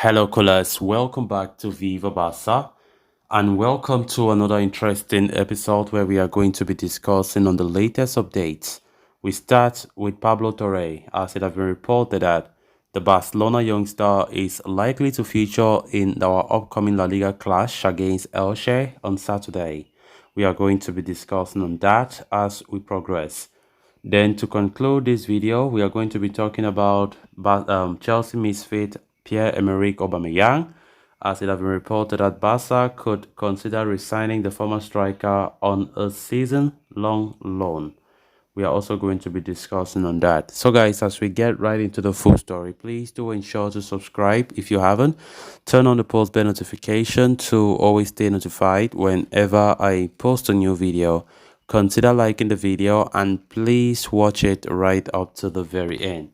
Hello, callers. Welcome back to Viva Barca, and welcome to another interesting episode where we are going to be discussing on the latest updates. We start with Pablo Torre, as it has been reported that the Barcelona youngster is likely to feature in our upcoming La Liga clash against Elche on Saturday. We are going to be discussing on that as we progress. Then to conclude this video, we are going to be talking about Chelsea misfit Pierre-Emerick Aubameyang, as it has been reported that Barca could consider resigning the former striker on a season-long loan. We are also going to be discussing on that. So guys, as we get right into the full story, please do ensure to subscribe if you haven't. Turn on the post bell notification to always stay notified whenever I post a new video. Consider liking the video and please watch it right up to the very end.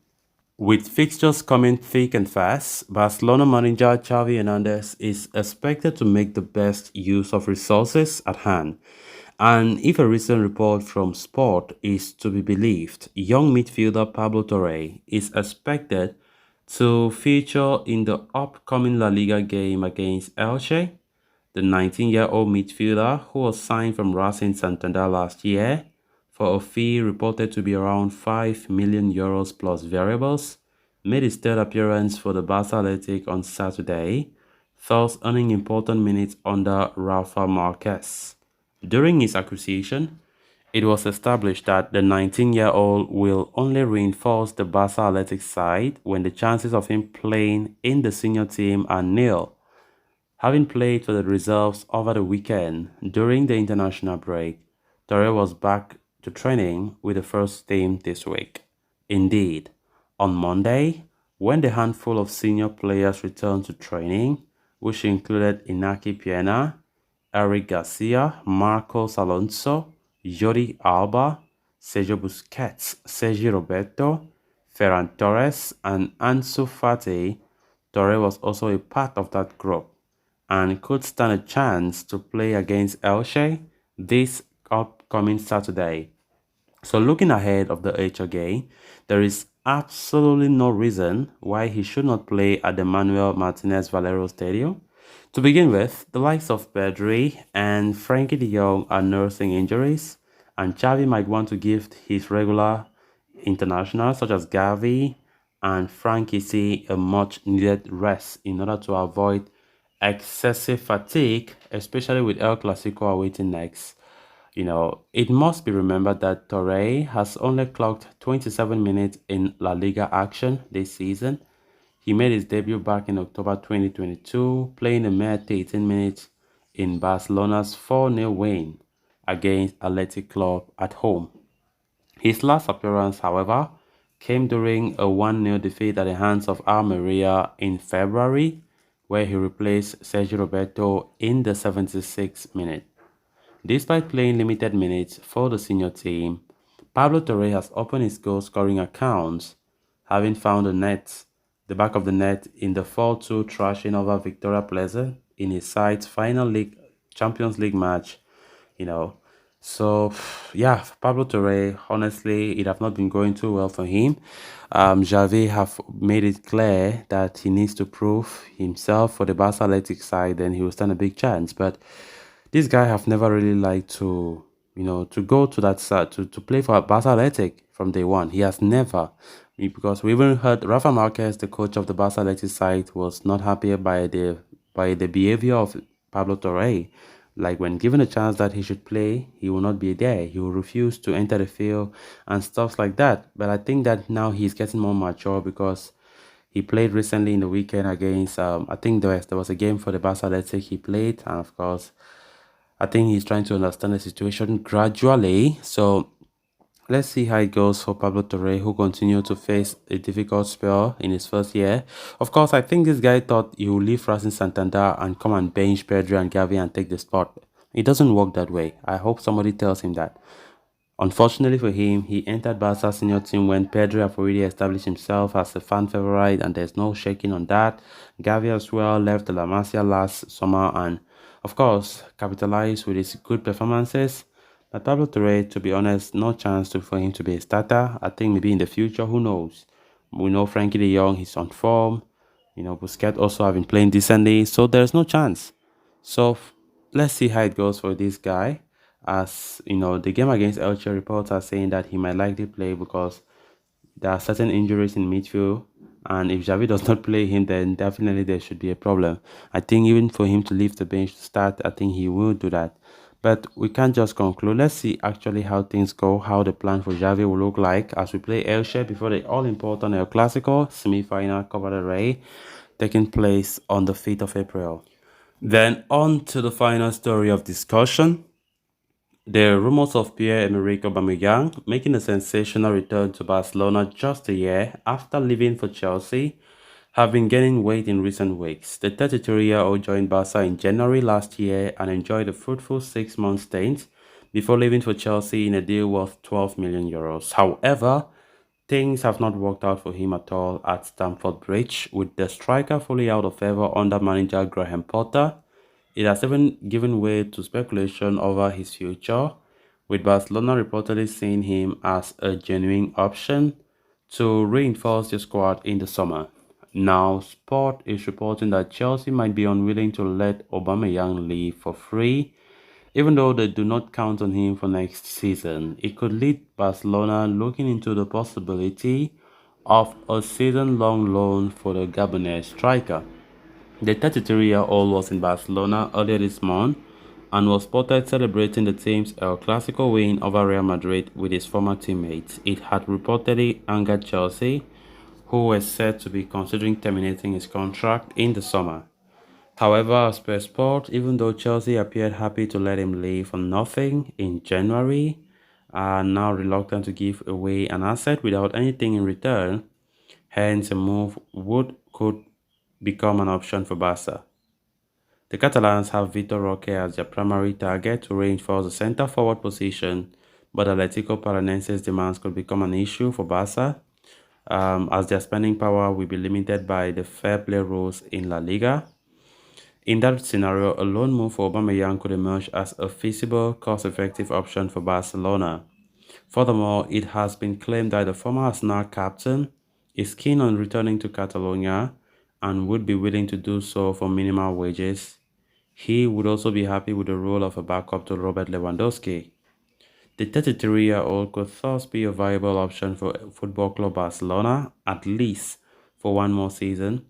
With fixtures coming thick and fast, Barcelona manager Xavi Hernandez is expected to make the best use of resources at hand. And if a recent report from Sport is to be believed, young midfielder Pablo Torre is expected to feature in the upcoming La Liga game against Elche. The 19-year-old midfielder, who was signed from Racing Santander last year for a fee reported to be around 5 million euros plus variables, made his third appearance for the Barca Athletic on Saturday, thus earning important minutes under Rafa Marquez. During his acquisition, it was established that the 19-year-old will only reinforce the Barca Athletic side when the chances of him playing in the senior team are nil. Having played for the reserves over the weekend during the international break, Torre was back to training with the first team this week. Indeed, on Monday, when the handful of senior players returned to training, which included Inaki Piena, Eric Garcia, Marcos Alonso, Jordi Alba, Sergio Busquets, Sergio Roberto, Ferran Torres, and Ansu Fati, Torre was also a part of that group and could stand a chance to play against Elche this upcoming Saturday. So looking ahead of the Elche game, there is absolutely no reason why he should not play at the Manuel Martinez Valero Stadium. To begin with, the likes of Pedri and Frankie de Jong are nursing injuries, and Xavi might want to give his regular internationals such as Gavi and Frankie C a much needed rest in order to avoid excessive fatigue, especially with El Clasico awaiting next. It must be remembered that Torre has only clocked 27 minutes in La Liga action this season. He made his debut back in October 2022, playing a mere 18 minutes in Barcelona's 4-0 win against Athletic Club at home. His last appearance, however, came during a 1-0 defeat at the hands of Almeria in February, where he replaced Sergio Roberto in the 76th minute. Despite playing limited minutes for the senior team, Pablo Torre has opened his goal-scoring accounts, having found the back of the net in the 4-2 thrashing over Victoria Pleasant in his side's final Champions League match. So yeah, Pablo Torre, honestly, it have not been going too well for him. Xavi have made it clear that he needs to prove himself for the Barca Athletic side, then he will stand a big chance. But this guy have never really liked to, to go to that side to play for Barca Athletic from day one. He has never, because we even heard Rafa Marquez, the coach of the Barca Athletic side, was not happy by the behavior of Pablo Torre. Like when given a chance that he should play, he will not be there. He will refuse to enter the field and stuff like that. But I think that now he's getting more mature because he played recently in the weekend against, I think there was a game for the Barca Athletic he played. And of course, I think he's trying to understand the situation gradually. So let's see how it goes for Pablo Torre, who continued to face a difficult spell in his first year. Of course, I think this guy thought he would leave Racing Santander and come and bench Pedri and Gavi and take the spot. It doesn't work that way. I hope somebody tells him that. Unfortunately for him, he entered Barca's senior team when Pedri have already established himself as a fan favorite, and there's no shaking on that. Gavi as well left the La Masia last summer and, of course, capitalized with his good performances. But Pablo Torre, to be honest, no chance for him to be a starter. I think maybe in the future, who knows? We know Frankie de Jong, he's on form. Busquets also have been playing decently, so there's no chance. So let's see how it goes for this guy. As the game against Elche, reports are saying that he might likely play because there are certain injuries in midfield, and if Xavi does not play him, then definitely there should be a problem. I think even for him to leave the bench to start, I think he will do that. But we can't just conclude. Let's see actually how things go, how the plan for Xavi will look like as we play Elche before the all-important El Clasico semi-final Copa del Rey taking place on the 5th of April. Then on to the final story of discussion. The rumors of Pierre-Emerick Aubameyang making a sensational return to Barcelona just a year after leaving for Chelsea have been gaining weight in recent weeks. The 33-year-old joined Barca in January last year and enjoyed a fruitful 6-month stint before leaving for Chelsea in a deal worth €12 million. However, things have not worked out for him at all at Stamford Bridge, with the striker fully out of favour under manager Graham Potter. It has even given way to speculation over his future, with Barcelona reportedly seeing him as a genuine option to reinforce the squad in the summer. Now, Sport is reporting that Chelsea might be unwilling to let Aubameyang leave for free, even though they do not count on him for next season. It could lead Barcelona looking into the possibility of a season-long loan for the Gabonese striker. The 33-year-old was in Barcelona earlier this month and was spotted celebrating the team's El Clasico win over Real Madrid with his former teammates. It had reportedly angered Chelsea, who were said to be considering terminating his contract in the summer. However, as per Sport, even though Chelsea appeared happy to let him leave for nothing in January, are now reluctant to give away an asset without anything in return. Hence, a move could become an option for Barca. The Catalans have Vitor Roque as their primary target to reinforce the centre-forward position, but Atletico Paranense's demands could become an issue for Barca, as their spending power will be limited by the fair play rules in La Liga. In that scenario, a loan move for Aubameyang could emerge as a feasible, cost-effective option for Barcelona. Furthermore, it has been claimed that the former Arsenal captain is keen on returning to Catalonia and would be willing to do so for minimal wages. He would also be happy with the role of a backup to Robert Lewandowski. The 33-year-old could thus be a viable option for Football Club Barcelona, at least for one more season,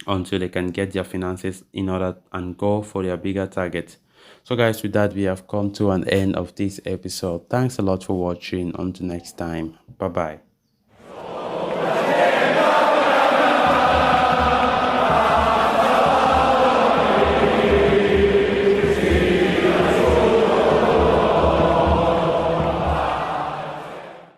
until they can get their finances in order and go for their bigger target. So guys, with that, we have come to an end of this episode. Thanks a lot for watching. Until next time, bye bye.